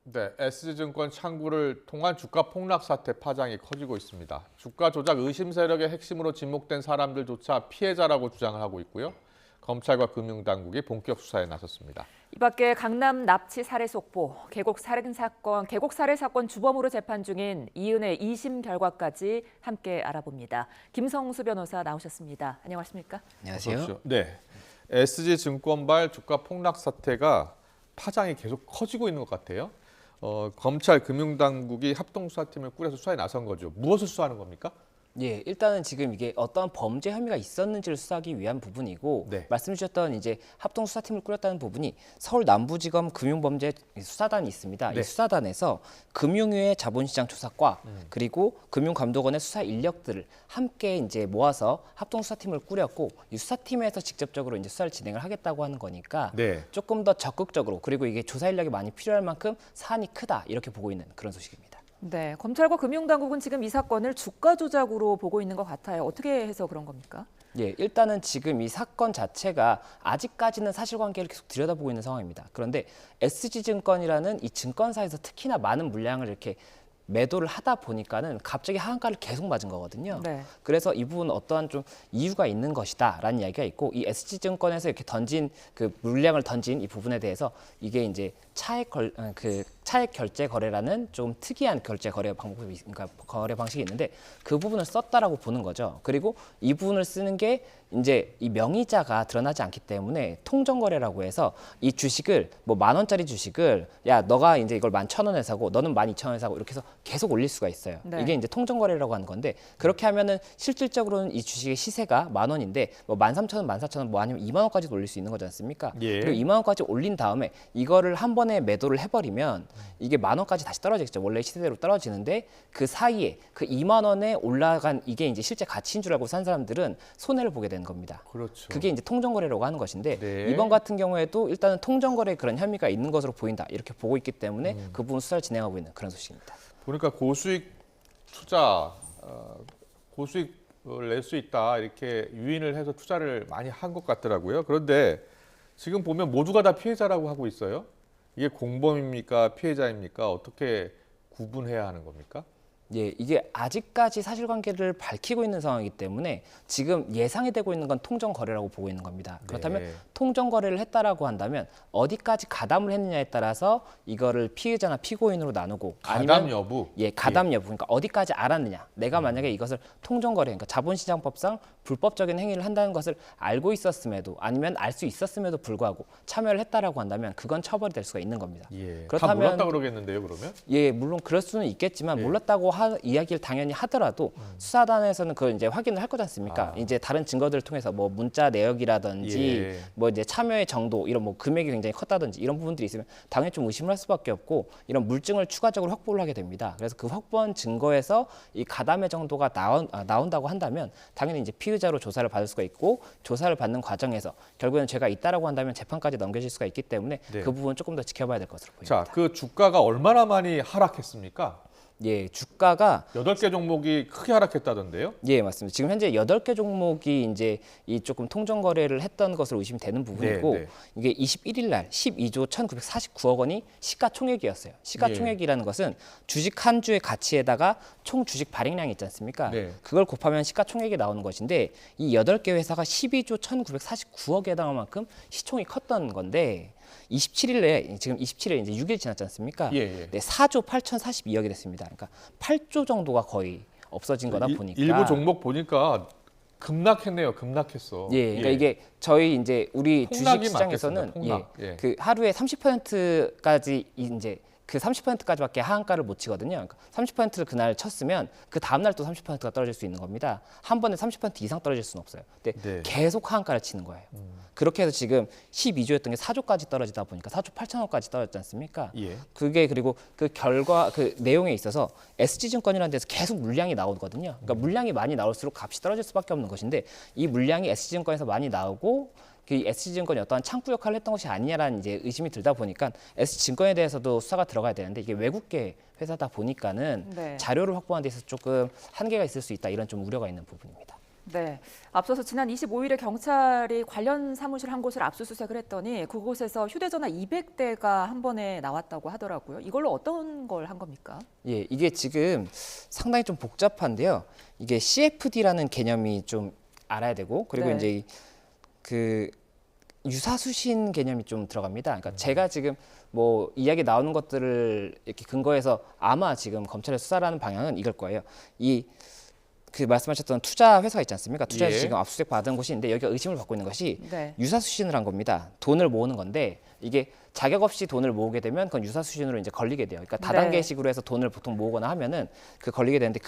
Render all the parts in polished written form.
네, SG증권 창구를 통한 주가 폭락 사태 파장이 커지고 있습니다. 주가 조작 의심 세력의 핵심으로 지목된 사람들조차 피해자라고 주장을 하고 있고요. 검찰과 금융당국이 본격 수사에 나섰습니다. 이 밖에 강남 납치 살해 속보, 계곡 살해 사건 주범으로 재판 중인 이은혜 2심 결과까지 함께 알아봅니다. 김성수 변호사 나오셨습니다. 안녕하십니까? 안녕하세요. 네, SG증권발 주가 폭락 사태가 파장이 계속 커지고 있는 것 같아요. 검찰, 금융당국이 합동수사팀을 꾸려서 수사에 나선 거죠. 무엇을 수사하는 겁니까? 예, 일단은 지금 이게 어떤 범죄 혐의가 있었는지를 수사하기 위한 부분이고 네. 말씀 주셨던 이제 합동 수사팀을 꾸렸다는 부분이 서울 남부지검 금융범죄 수사단이 있습니다. 네. 이 수사단에서 금융위의 자본시장 조사과 그리고 금융감독원의 수사 인력들을 함께 이제 모아서 합동 수사팀을 꾸렸고 이 수사팀에서 직접적으로 이제 수사를 진행을 하겠다고 하는 거니까 네. 조금 더 적극적으로 그리고 이게 조사 인력이 많이 필요할 만큼 사안이 크다 이렇게 보고 있는 그런 소식입니다. 네, 검찰과 금융당국은 지금 이 사건을 주가 조작으로 보고 있는 것 같아요. 어떻게 해서 그런 겁니까? 예, 일단은 지금 이 사건 자체가 아직까지는 사실관계를 계속 들여다보고 있는 상황입니다. 그런데 SG증권이라는 이 증권사에서 특히나 많은 물량을 이렇게 매도를 하다 보니까는 갑자기 하한가를 계속 맞은 거거든요. 네. 그래서 이 부분은 어떠한 좀 이유가 있는 것이다라는 이야기가 있고 이 SG증권에서 이렇게 던진 그 물량을 던진 이 부분에 대해서 이게 이제 차액 결제 거래라는 좀 특이한 결제 거래 방법이 그러니까 거래 방식이 있는데 그 부분을 썼다라고 보는 거죠. 그리고 이 부분을 쓰는 게 이제 이 명의자가 드러나지 않기 때문에 통정거래라고 해서 이 주식을 뭐 10,000원짜리 주식을 야 너가 이제 이걸 11,000원에 사고 너는 12,000원에 사고 이렇게 해서 계속 올릴 수가 있어요. 네. 이게 이제 통정거래라고 하는 건데 그렇게 하면은 실질적으로는 이 주식의 시세가 10,000원인데 뭐 13,000원, 14,000원 뭐 아니면 20,000원까지도 올릴 수 있는 거지 않습니까? 예. 그리고 20,000원까지 올린 다음에 이거를 한 번에 매도를 해버리면 이게 10,000원까지 다시 떨어지겠죠. 원래 시세대로 떨어지는데 그 사이에 그 20,000원에 올라간 이게 이제 실제 가치인 줄 알고 산 사람들은 손해를 보게 되는 겁니다. 그렇죠. 그게 이제 통정거래라고 하는 것인데 네. 이번 같은 경우에도 일단은 통정거래에 그런 혐의가 있는 것으로 보인다 이렇게 보고 있기 때문에 그 부분 수사를 진행하고 있는 그런 소식입니다. 보니까 고수익 투자, 고수익을 낼 수 있다 이렇게 유인을 해서 투자를 많이 한 것 같더라고요. 그런데 지금 보면 모두가 다 피해자라고 하고 있어요. 이게 공범입니까? 피해자입니까? 어떻게 구분해야 하는 겁니까? 예, 이게 아직까지 사실관계를 밝히고 있는 상황이기 때문에 지금 예상이 되고 있는 건 통정거래라고 보고 있는 겁니다. 그렇다면 네. 통정거래를 했다라고 한다면 어디까지 가담을 했느냐에 따라서 이거를 피해자나 피고인으로 나누고 가담 아니면 여부. 예, 가담 여부. 그러니까 어디까지 알았느냐. 내가 만약에 이것을 통정거래, 그러니까 자본시장법상 불법적인 행위를 한다는 것을 알고 있었음에도 아니면 알 수 있었음에도 불구하고 참여를 했다라고 한다면 그건 처벌이 될 수가 있는 겁니다. 예. 다 그렇다면 몰랐다 그러겠는데요, 그러면? 예, 물론 그럴 수는 있겠지만 예. 몰랐다고 이야기를 당연히 하더라도 수사단에서는 그걸 이제 확인을 할 거지 않습니까? 이제 다른 증거들을 통해서 뭐 문자 내역이라든지 예. 뭐 이제 참여의 정도 이런 뭐 금액이 굉장히 컸다든지 이런 부분들이 있으면 당연히 좀 의심을 할 수밖에 없고 이런 물증을 추가적으로 확보를 하게 됩니다. 그래서 그 확보한 증거에서 이 가담의 정도가 나온다고 한다면 당연히 이제 피의자로 조사를 받을 수가 있고 조사를 받는 과정에서 결국에는 죄가 있다라고 한다면 재판까지 넘겨질 수가 있기 때문에 네. 그 부분 조금 더 지켜봐야 될 것으로 보입니다. 자, 그 주가가 얼마나 많이 하락했습니까? 예, 주가가 8개 종목이 크게 하락했다던데요? 예, 맞습니다. 지금 현재 8개 종목이 이제 이 조금 통정 거래를 했던 것으로 의심이 되는 부분이고 네, 네. 이게 21일 날 12조 1,949억 원이 시가총액이었어요. 시가총액이라는 것은 주식 한 주의 가치에다가 총 주식 발행량이 있지 않습니까? 네. 그걸 곱하면 시가총액이 나오는 것인데 이 8개 회사가 12조 1,949억에 해당할 만큼 시총이 컸던 건데 27일에 지금 27일 이제 6일 지났지 않습니까? 예, 예. 네, 4조 8,042억이 됐습니다. 그러니까 8조 정도가 거의 없어진 거다 보니까 일부 종목 보니까 급락했네요. 급락했어. 예, 그러니까 이게 저희 이제 우리 폭락이 주식 시장에서는 맞겠습니다. 폭락. 예. 그 하루에 30%까지 이제 그 30%까지밖에 하한가를 못 치거든요. 그러니까 30%를 그날 쳤으면 그 다음 날 또 30%가 떨어질 수 있는 겁니다. 한 번에 30% 이상 떨어질 수는 없어요. 근데 네. 계속 하한가를 치는 거예요. 그렇게 해서 지금 12조였던 게 4조까지 떨어지다 보니까 4조 8천억까지 떨어졌지 않습니까? 예. 그게 그리고 그 결과 그 내용에 있어서 SG증권이라는 데서 계속 물량이 나오거든요. 그러니까 물량이 많이 나올수록 값이 떨어질 수밖에 없는 것인데 이 물량이 SG증권에서 많이 나오고 그 SG증권이 어떠한 창구 역할을 했던 것이 아니냐라는 이제 의심이 들다 보니까 SG증권에 대해서도 수사가 들어가야 되는데 이게 외국계 회사다 보니까는 네. 자료를 확보하는 데 있어서 조금 한계가 있을 수 있다 이런 좀 우려가 있는 부분입니다. 네. 앞서서 지난 25일에 경찰이 관련 사무실 한 곳을 압수수색을 했더니 그곳에서 휴대전화 200대가 한 번에 나왔다고 하더라고요. 이걸로 어떤 걸 한 겁니까? 예, 이게 지금 상당히 좀 복잡한데요. 이게 CFD라는 개념이 좀 알아야 되고, 그리고 네. 이제 그 유사수신 개념이 좀 들어갑니다. 그러니까 제가 지금 뭐 이야기 나오는 것들을 이렇게 근거해서 아마 지금 검찰의 수사라는 방향은 이걸 거예요. 그 말씀하셨던 투자 회사가 있지 않습니까? 투자에서 예. 지금 압수수색 받은 곳이 있는데 여기가 의심을 받고 있는 것이 네. 유사수신을 한 겁니다. 돈을 모으는 건데 이게 자격 없이 돈을 모으게 되면 그건 유사수신으로 이제 걸리게 돼요. 그러니까 다단계식으로 해서 돈을 보통 모으거나 하면은 그 걸리게 되는데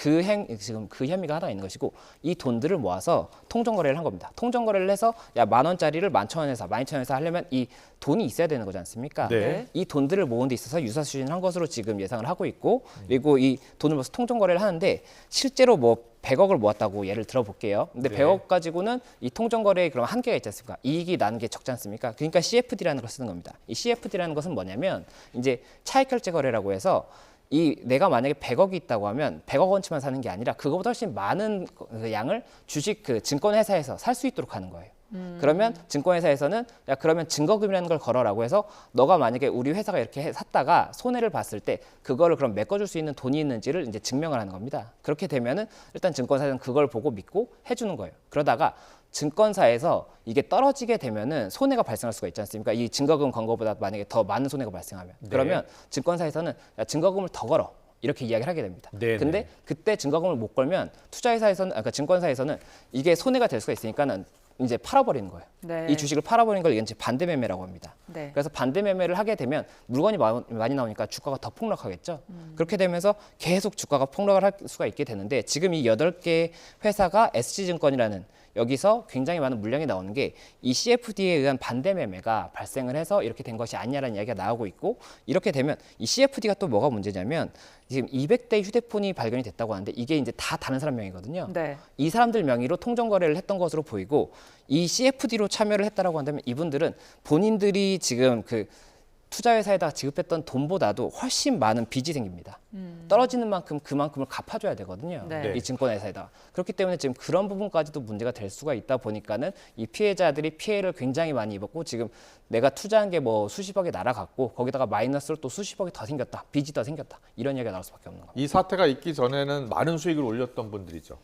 지금 그 혐의가 하나 있는 것이고 이 돈들을 모아서 통정거래를 한 겁니다. 통정거래를 해서 야 10,000원짜리를 11,000원에서 12,000원에서 하려면 이 돈이 있어야 되는 거지 않습니까? 네. 이 돈들을 모으는 데 있어서 유사수신을 한 것으로 지금 예상을 하고 있고 그리고 이 돈을 모아서 통정거래를 하는데 실제로 뭐 100억을 모았다고 예를 들어볼게요. 근데 네. 100억 가지고는 이 통정거래에 그럼 한계가 있지 않습니까? 이익이 나는 게 적지 않습니까? 그러니까 CFD라는 걸 쓰는 겁니다. 이 CFD라는 것은 뭐냐면 이제 차익결제 거래라고 해서 내가 만약에 100억이 있다고 하면 100억 원치만 사는 게 아니라 그거보다 훨씬 많은 그 양을 주식 그 증권회사에서 살 수 있도록 하는 거예요. 그러면 증권회사에서는 야 그러면 증거금이라는 걸 걸어라고 해서 너가 만약에 우리 회사가 이렇게 샀다가 손해를 봤을 때 그거를 그럼 메꿔줄 수 있는 돈이 있는지를 이제 증명을 하는 겁니다. 그렇게 되면은 일단 증권사는 그걸 보고 믿고 해주는 거예요. 그러다가 증권사에서 이게 떨어지게 되면은 손해가 발생할 수가 있지 않습니까? 이 증거금 건 거보다 만약에 더 많은 손해가 발생하면 그러면 증권사에서는 야, 증거금을 더 걸어. 이렇게 이야기를 하게 됩니다. 네네. 근데 그때 증거금을 못 걸면 투자회사에서는 그러니까 증권사에서는 이게 손해가 될 수가 있으니까는 이제 팔아버리는 거예요. 네. 이 주식을 팔아버리는 걸 이제 반대 매매라고 합니다. 네. 그래서 반대 매매를 하게 되면 물건이 많이 나오니까 주가가 더 폭락하겠죠. 그렇게 되면서 계속 주가가 폭락을 할 수가 있게 되는데 지금 이 8개 회사가 SG증권이라는 여기서 굉장히 많은 물량이 나오는 게 이 CFD에 의한 반대 매매가 발생을 해서 이렇게 된 것이 아니냐라는 이야기가 나오고 있고 이렇게 되면 이 CFD가 또 뭐가 문제냐면 지금 200대 휴대폰이 발견이 됐다고 하는데 이게 이제 다 다른 사람 명의거든요. 네. 이 사람들 명의로 통정거래를 했던 것으로 보이고 이 CFD로 참여를 했다라고 한다면 이분들은 본인들이 지금 그 투자회사에다 지급했던 돈보다도 훨씬 많은 빚이 생깁니다. 떨어지는 만큼 그만큼을 갚아줘야 되거든요. 네. 이 증권회사에다. 그렇기 때문에 지금 그런 부분까지도 문제가 될 수가 있다 보니까는 이 피해자들이 피해를 굉장히 많이 입었고 지금 내가 투자한 게 뭐 수십억이 날아갔고 거기다가 마이너스로 또 수십억이 더 생겼다. 빚이 더 생겼다. 이런 이야기가 나올 수밖에 없는 겁니다. 이 사태가 있기 전에는 많은 수익을 올렸던 분들이죠.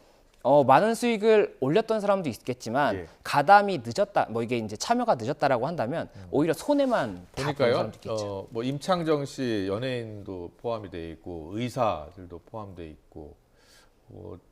많은 수익을 올렸던 사람도 있겠지만 예. 가담이 늦었다, 뭐 이게 이제 참여가 늦었다라고 한다면 오히려 손해만 다 보는 보니까요. 사람도 있겠죠. 뭐 임창정 씨 연예인도 포함이 돼 있고 의사들도 포함돼 있고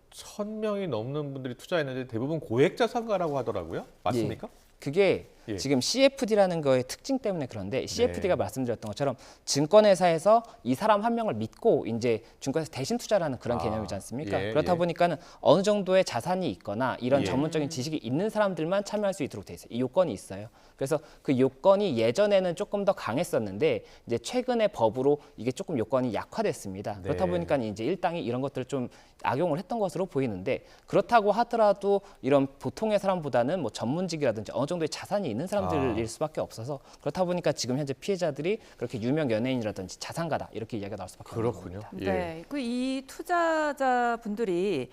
1,000명이 넘는 분들이 투자했는데 대부분 고액 자산가라고 하더라고요. 맞습니까? 그게 예. 지금 CFD라는 거의 특징 때문에 그런데 CFD가 네. 말씀드렸던 것처럼 증권회사에서 이 사람 한 명을 믿고 이제 증권회사 대신 투자를 하는 그런 개념이지 않습니까? 예, 그렇다 예. 보니까는 어느 정도의 자산이 있거나 이런 예. 전문적인 지식이 있는 사람들만 참여할 수 있도록 돼 있어요. 이 요건이 있어요. 그래서 그 요건이 예전에는 조금 더 강했었는데 이제 최근에 법으로 이게 조금 요건이 약화됐습니다. 네. 그렇다 보니까 이제 일당이 이런 것들을 좀 악용을 했던 것으로 보이는데 그렇다고 하더라도 이런 보통의 사람보다는 뭐 전문직이라든지 어느 정도의 자산이 있는 사람들일 수밖에 없어서 그렇다 보니까 지금 현재 피해자들이 그렇게 유명 연예인이라든지 자산가다 이렇게 이야기가 나올 수밖에 없는 그렇군요. 겁니다. 예. 네. 그 이 투자자분들이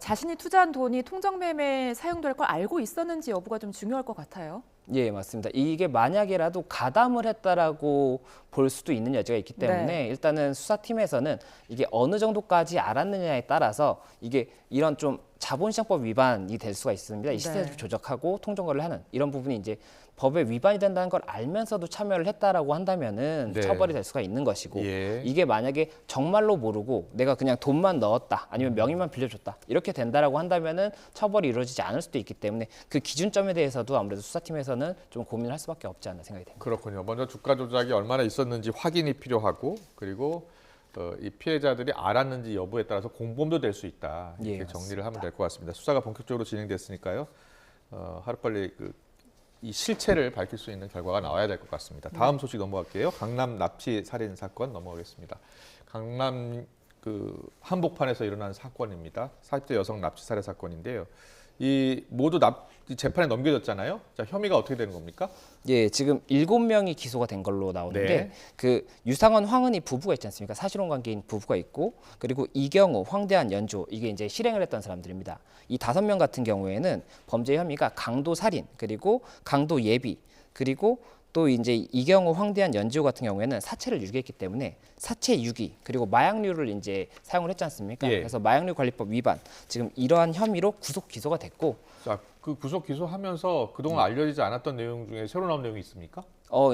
자신이 투자한 돈이 통정매매에 사용될 걸 알고 있었는지 여부가 좀 중요할 것 같아요. 예, 맞습니다. 이게 만약에라도 가담을 했다라고 볼 수도 있는 여지가 있기 때문에 네. 일단은 수사팀에서는 이게 어느 정도까지 알았느냐에 따라서 이게 이런 좀 자본시장법 위반이 될 수가 있습니다. 이 시세를 네. 조작하고 통정거래를 하는 이런 부분이 이제 법에 위반이 된다는 걸 알면서도 참여를 했다라고 한다면은 네. 처벌이 될 수가 있는 것이고 예. 이게 만약에 정말로 모르고 내가 그냥 돈만 넣었다 아니면 명의만 빌려줬다 이렇게 된다라고 한다면은 처벌이 이루어지지 않을 수도 있기 때문에 그 기준점에 대해서도 아무래도 수사팀에서는 좀 고민을 할 수밖에 없지 않나 생각이 됩니다. 그렇군요. 먼저 주가 조작이 얼마나 있었는지 확인이 필요하고 그리고 이 피해자들이 알았는지 여부에 따라서 공범도 될 수 있다. 이렇게 예, 정리를 하면 될 것 같습니다. 수사가 본격적으로 진행됐으니까요. 하루빨리 이 실체를 밝힐 수 있는 결과가 나와야 될 것 같습니다. 다음 소식 넘어갈게요. 강남 납치 살인 사건 넘어가겠습니다. 강남 한복판에서 일어난 사건입니다. 40대 여성 납치 살해 사건인데요. 이 모두 재판에 넘겨졌잖아요. 자, 혐의가 어떻게 되는 겁니까? 예, 지금 7명이 기소가 된 걸로 나오는데 네. 그 유상원, 황은희 부부가 있지 않습니까? 사실혼 관계인 부부가 있고 그리고 이경우, 황대한, 연조 이게 이제 실행을 했던 사람들입니다. 이 5명 같은 경우에는 범죄 혐의가 강도 살인 그리고 강도 예비 그리고 또 이제 이경우, 황대한, 연지호 같은 경우에는 사체를 유기했기 때문에 사체 유기 그리고 마약류를 이제 사용을 했지 않습니까? 예. 그래서 마약류 관리법 위반 지금 이러한 혐의로 구속 기소가 됐고 자, 그 구속 기소하면서 그동안 알려지지 않았던 내용 중에 새로 나온 내용이 있습니까?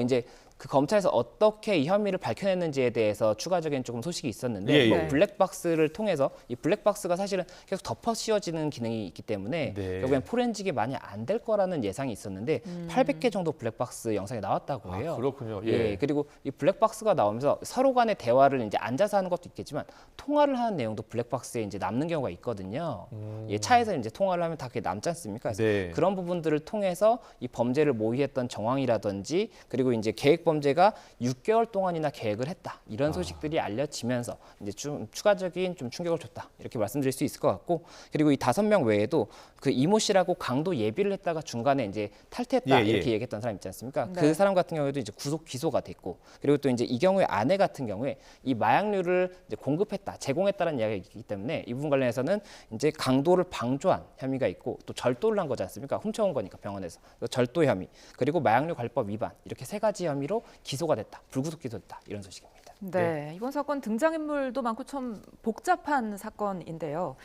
이제 그 검찰에서 어떻게 이 혐의를 밝혀냈는지에 대해서 추가적인 조금 소식이 있었는데 예, 뭐 예. 블랙박스를 통해서 이 블랙박스가 사실은 계속 덮어 씌워지는 기능이 있기 때문에 네. 결국엔 포렌직이 많이 안 될 거라는 예상이 있었는데 800개 정도 블랙박스 영상이 나왔다고 해요. 아, 그렇군요. 예. 예, 그리고 이 블랙박스가 나오면서 서로 간의 대화를 이제 앉아서 하는 것도 있겠지만 통화를 하는 내용도 블랙박스에 이제 남는 경우가 있거든요. 예, 차에서 이제 통화를 하면 다 그게 남지 않습니까? 그래서 네. 그런 부분들을 통해서 이 범죄를 모의했던 정황이라든지 그리고 이제 계획 범죄가 6개월 동안이나 계획을 했다 이런 소식들이 알려지면서 이제 좀 추가적인 좀 충격을 줬다 이렇게 말씀드릴 수 있을 것 같고 그리고 이 5명 외에도 그 이모 씨라고 강도 예비를 했다가 중간에 이제 탈퇴했다 예, 예. 이렇게 얘기했던 사람 있지 않습니까? 네. 그 사람 같은 경우에도 이제 구속 기소가 됐고 그리고 또 이제 이 경우의 아내 같은 경우에 이 마약류를 이제 공급했다 제공했다는 이야기가 있기 때문에 이 부분 관련해서는 이제 강도를 방조한 혐의가 있고 또 절도를 한 거지 않습니까? 훔쳐온 거니까 병원에서 그래서 절도 혐의 그리고 마약류 관리법 위반 이렇게 3가지 혐의로 기소가 됐다 불구속 기소됐다 이런 소식입니다. 네, 이번 사건 등장인물도 많고 좀 복잡한 사건인데요.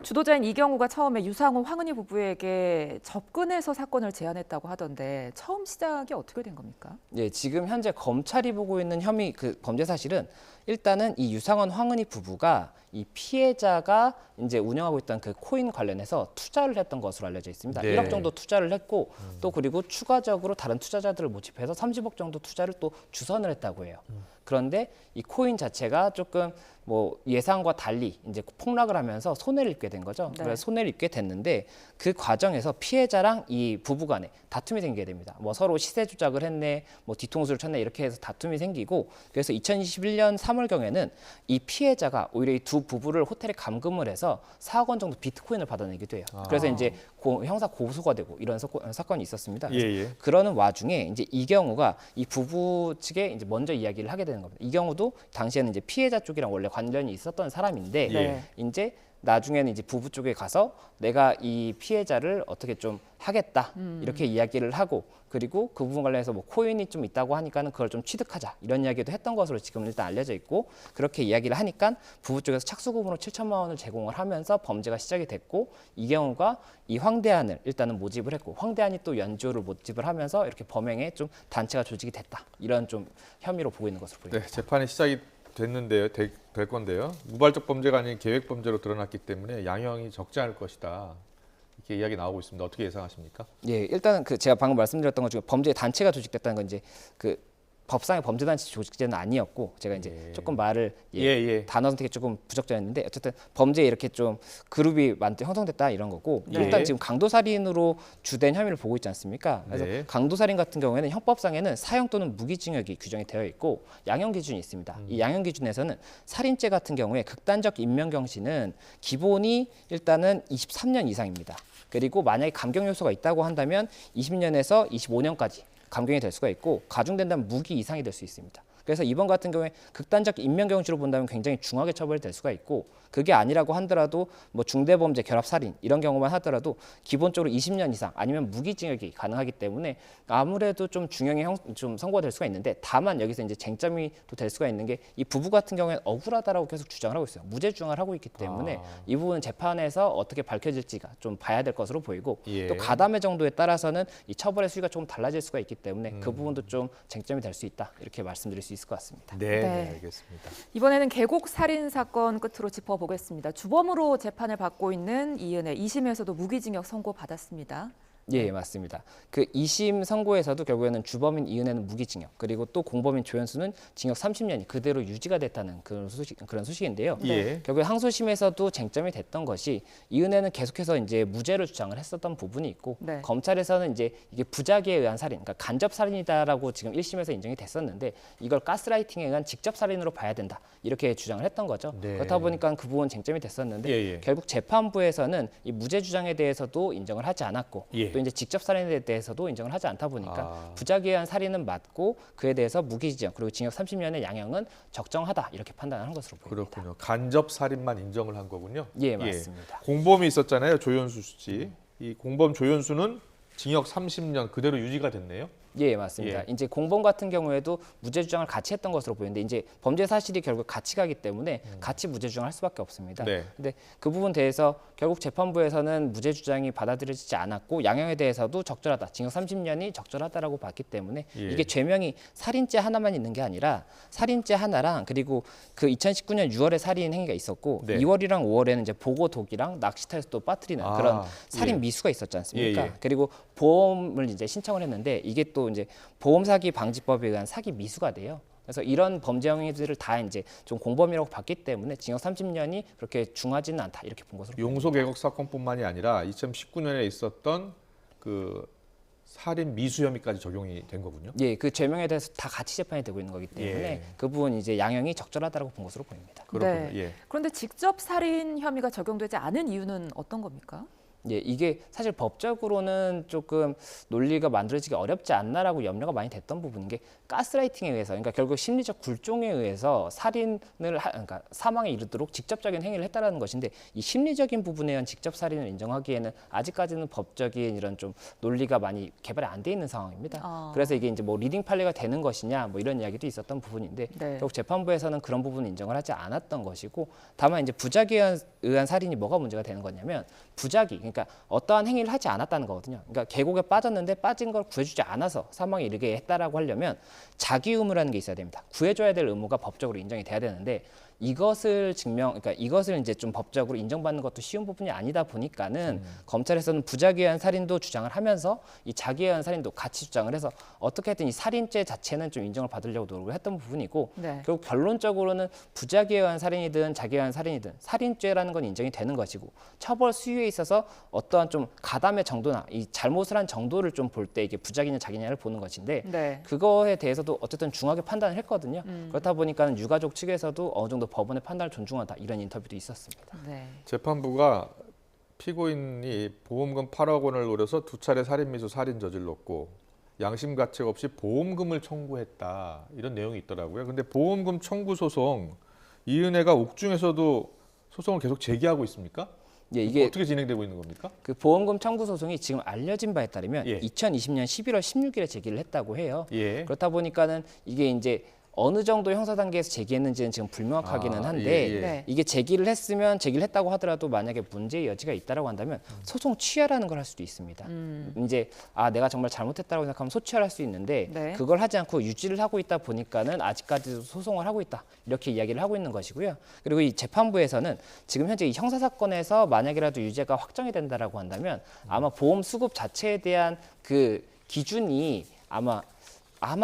주도자인 이경우가 처음에 유상호, 황은희 부부에게 접근해서 사건을 제안했다고 하던데 처음 시작이 어떻게 된 겁니까? 예, 지금 현재 검찰이 보고 있는 혐의 그 범죄 사실은 일단은 이 유상원, 황은희 부부가 이 피해자가 이제 운영하고 있던 그 코인 관련해서 투자를 했던 것으로 알려져 있습니다. 네. 1억 정도 투자를 했고 또 그리고 추가적으로 다른 투자자들을 모집해서 30억 정도 투자를 또 주선을 했다고 해요. 그런데 이 코인 자체가 조금 뭐 예상과 달리 이제 폭락을 하면서 손해를 입게 된 거죠. 네. 그래서 손해를 입게 됐는데 그 과정에서 피해자랑 이 부부간에 다툼이 생기게 됩니다. 뭐 서로 시세 조작을 했네, 뭐 뒤통수를 쳤네 이렇게 해서 다툼이 생기고 그래서 2021년 3월경에는 이 피해자가 오히려 이 두 부부를 호텔에 감금을 해서 4억 원 정도 비트코인을 받아내기도 해요. 그래서 이제 형사 고소가 되고 이런 사건이 있었습니다. 예, 예. 그러는 와중에 이제 이경우가 이 부부 측에 이제 먼저 이야기를 하게 되는 겁니다. 이경우도 당시에는 이제 피해자 쪽이랑 원래 관련이 있었던 사람인데 예. 이제 나중에는 이제 부부 쪽에 가서 내가 이 피해자를 어떻게 좀 하겠다 이렇게 이야기를 하고 그리고 그 부분 관련해서 뭐 코인이 좀 있다고 하니까는 그걸 좀 취득하자 이런 이야기도 했던 것으로 지금 일단 알려져 있고 그렇게 이야기를 하니까 부부 쪽에서 착수금으로 7천만 원을 제공을 하면서 범죄가 시작이 됐고 이경우가 이 황대한을 일단은 모집을 했고 황대한이 또 연주를 모집을 하면서 이렇게 범행에 좀 단체가 조직이 됐다 이런 좀 혐의로 보고 있는 것으로 보입니다. 네, 재판이 시작이 됐는데요. 될 건데요. 무발적 범죄가 아닌 계획 범죄로 드러났기 때문에 양형이 적지 않을 것이다. 이렇게 이야기 나오고 있습니다. 어떻게 예상하십니까? 예, 일단은 그 제가 방금 말씀드렸던 것 중에 범죄 단체가 조직됐다는 건 이제 그 법상의 범죄단체 조직제는 아니었고 제가 이제 예. 조금 말을 예. 단어 선택이 조금 부적절했는데 어쨌든 범죄에 이렇게 좀 그룹이 형성됐다 이런 거고 네. 일단 지금 강도살인으로 주된 혐의를 보고 있지 않습니까? 그래서 네. 강도살인 같은 경우에는 형법상에는 사형 또는 무기징역이 규정이 되어 있고 양형 기준이 있습니다. 이 양형 기준에서는 살인죄 같은 경우에 극단적 인명경시는 기본이 일단은 23년 이상입니다. 그리고 만약에 감경 요소가 있다고 한다면 20년에서 25년까지 감경이 될 수가 있고 가중된다면 무기 이상이 될 수 있습니다. 그래서 이번 같은 경우에 극단적 인명경시로 본다면 굉장히 중하게 처벌될 수가 있고 그게 아니라고 하더라도 뭐 중대범죄 결합살인 이런 경우만 하더라도 기본적으로 20년 이상 아니면 무기징역이 가능하기 때문에 아무래도 좀 중형의 좀 선고가 될 수가 있는데 다만 여기서 이제 쟁점이 또 될 수가 있는 게 이 부부 같은 경우에는 억울하다라고 계속 주장을 하고 있어요. 무죄 주장을 하고 있기 때문에 이 부분은 재판에서 어떻게 밝혀질지가 좀 봐야 될 것으로 보이고 예. 또 가담의 정도에 따라서는 이 처벌의 수위가 조금 달라질 수가 있기 때문에 그 부분도 좀 쟁점이 될 수 있다 이렇게 말씀드릴 수 있을 것 같습니다. 네, 네. 알겠습니다. 이번에는 계곡 살인 사건 끝으로 짚어보겠습니다. 주범으로 재판을 받고 있는 이은혜 2심에서도 무기징역 선고받았습니다. 예, 맞습니다. 그 2심 선고에서도 결국에는 주범인 이은혜는 무기징역, 그리고 또 공범인 조현수는 징역 30년이 그대로 유지가 됐다는 그런 소식인데요. 예. 결국에 항소심에서도 쟁점이 됐던 것이 이은혜는 계속해서 이제 무죄를 주장을 했었던 부분이 있고 네. 검찰에서는 이제 이게 부작위에 의한 살인, 그러니까 간접 살인이다라고 지금 1심에서 인정이 됐었는데 이걸 가스라이팅에 의한 직접 살인으로 봐야 된다 이렇게 주장을 했던 거죠. 네. 그렇다 보니까 그 부분 쟁점이 됐었는데 예, 예. 결국 재판부에서는 이 무죄 주장에 대해서도 인정을 하지 않았고 예. 또 이제 직접 살인에 대해서도 인정을 하지 않다 보니까 아. 부작위에 의한 살인은 맞고 그에 대해서 무기징역 그리고 징역 30년의 양형은 적정하다 이렇게 판단한 것으로 보입니다. 그렇군요. 간접 살인만 인정을 한 거군요. 예, 맞습니다. 공범이 있었잖아요. 조현수 씨. 이 공범 조현수는 징역 30년 그대로 유지가 됐네요. 예, 맞습니다. 예. 이제 공범 같은 경우에도 무죄 주장을 같이 했던 것으로 보이는데 이제 범죄 사실이 결국 같이 가기 때문에 같이 무죄 주장할 수밖에 없습니다. 네. 근데 그 부분 대해서 결국 재판부에서는 무죄 주장이 받아들여지지 않았고 양형에 대해서도 적절하다. 징역 30년이 적절하다라고 봤기 때문에 예. 이게 죄명이 살인죄 하나만 있는 게 아니라 살인죄 하나랑 그리고 그 2019년 6월에 살인 행위가 있었고 네. 2월이랑 5월에는 이제 보고 독이랑 낚시터에서 또 빠뜨리는 아, 그런 살인 예. 미수가 있었지 않습니까? 예, 예. 그리고 보험을 이제 신청을 했는데 이게 또 이제 보험 사기 방지법에 의한 사기 미수가 돼요. 그래서 이런 범죄 행위들을 다 이제 좀 공범이라고 봤기 때문에 징역 30년이 그렇게 중하지는 않다 이렇게 본 것으로. 용소 계곡 사건뿐만이 아니라 2019년에 있었던 그 살인 미수 혐의까지 적용이 된 거군요. 예, 그 죄명에 대해서 다 같이 재판이 되고 있는 거기 때문에 예. 그 부분 이제 양형이 적절하다고 본 것으로 보입니다. 그렇군요. 네. 예. 그런데 직접 살인 혐의가 적용되지 않은 이유는 어떤 겁니까? 예, 이게 사실 법적으로는 조금 논리가 만들어지기 어렵지 않나라고 염려가 많이 됐던 부분인 게 가스라이팅에 의해서, 그러니까 결국 심리적 굴종에 의해서 그러니까 사망에 이르도록 직접적인 행위를 했다라는 것인데 이 심리적인 부분에 의한 직접 살인을 인정하기에는 아직까지는 법적인 이런 좀 논리가 많이 개발이 안 돼 있는 상황입니다. 아. 그래서 이게 이제 뭐 리딩 판례가 되는 것이냐 뭐 이런 이야기도 있었던 부분인데 네. 결국 재판부에서는 그런 부분을 인정을 하지 않았던 것이고 다만 이제 부작위에 의한 살인이 뭐가 문제가 되는 거냐면 부작위, 그러니까 어떠한 행위를 하지 않았다는 거거든요. 그러니까 계곡에 빠졌는데 빠진 걸 구해주지 않아서 사망에 이르게 했다라고 하려면 자기 의무라는 게 있어야 됩니다. 구해줘야 될 의무가 법적으로 인정이 돼야 되는데 그러니까 이것을 이제 좀 법적으로 인정받는 것도 쉬운 부분이 아니다 보니까는 검찰에서는 부작위에 의한 살인도 주장을 하면서 이 자기에 의한 살인도 같이 주장을 해서 어떻게든 이 살인죄 자체는 좀 인정을 받으려고 노력을 했던 부분이고 네. 결국 결론적으로는 부작위에 의한 살인이든 자기에 의한 살인이든 살인죄라는 건 인정이 되는 것이고 처벌 수위에 있어서 어떠한 좀 가담의 정도나 이 잘못을 한 정도를 좀 볼 때 이게 부작위냐 자기냐를 보는 것인데 네. 그거에 대해서도 어쨌든 중하게 판단을 했거든요. 그렇다 보니까 유가족 측에서도 어느 정도 법원의 판단을 존중한다 이런 인터뷰도 있었습니다. 네. 재판부가 피고인이 보험금 8억 원을 노려서 2차례 살인미수 살인 저질렀고 양심 가책 없이 보험금을 청구했다 이런 내용이 있더라고요. 근데 보험금 청구 소송 이은혜가 옥중에서도 소송을 계속 제기하고 있습니까? 예, 이게 어떻게 진행되고 있는 겁니까? 그 보험금 청구 소송이 지금 알려진 바에 따르면 예. 2020년 11월 16일에 제기를 했다고 해요. 예. 그렇다 보니까는 이게 이제 어느 정도 형사 단계에서 제기했는지는 지금 불명확하기는 한데 예, 예. 네. 이게 제기를 했다고 하더라도 만약에 문제의 여지가 있다라고 한다면 소송 취하라는 걸 할 수도 있습니다. 이제 내가 정말 잘못했다고 생각하면 소취할 수 있는데 네. 그걸 하지 않고 유지를 하고 있다 보니까는 아직까지도 소송을 하고 있다 이렇게 이야기를 하고 있는 것이고요. 그리고 이 재판부에서는 지금 현재 이 형사 사건에서 만약이라도 유죄가 확정이 된다라고 한다면 아마 보험 수급 자체에 대한 그 기준이 아마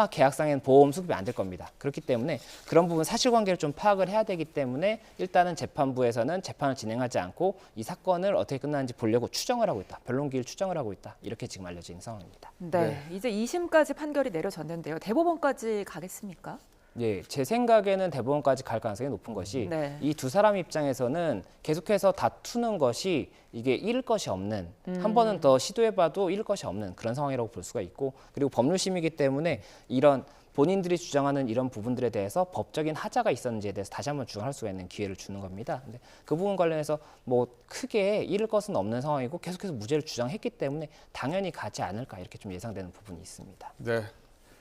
계약상에는 보험 수급이 안 될 겁니다. 그렇기 때문에 그런 부분 사실관계를 좀 파악을 해야 되기 때문에 일단은 재판부에서는 재판을 진행하지 않고 이 사건을 어떻게 끝나는지 보려고 추정을 하고 있다. 변론기일 추정을 하고 있다. 이렇게 지금 알려져 있는 상황입니다. 네. 이제 2심까지 판결이 내려졌는데요. 대법원까지 가겠습니까? 예, 제 생각에는 대법원까지 갈 가능성이 높은 것이 네. 이 두 사람 입장에서는 계속해서 다투는 것이 이게 잃을 것이 없는 한 번은 더 시도해봐도 잃을 것이 없는 그런 상황이라고 볼 수가 있고 그리고 법률심이기 때문에 이런 본인들이 주장하는 이런 부분들에 대해서 법적인 하자가 있었는지에 대해서 다시 한번 주장할 수가 있는 기회를 주는 겁니다. 근데 그 부분 관련해서 뭐 크게 잃을 것은 없는 상황이고 계속해서 무죄를 주장했기 때문에 당연히 가지 않을까 이렇게 좀 예상되는 부분이 있습니다. 네.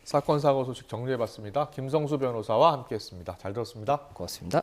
사건 사고 소식 정리해봤습니다. 김성수 변호사와 함께했습니다. 잘 들었습니다. 고맙습니다.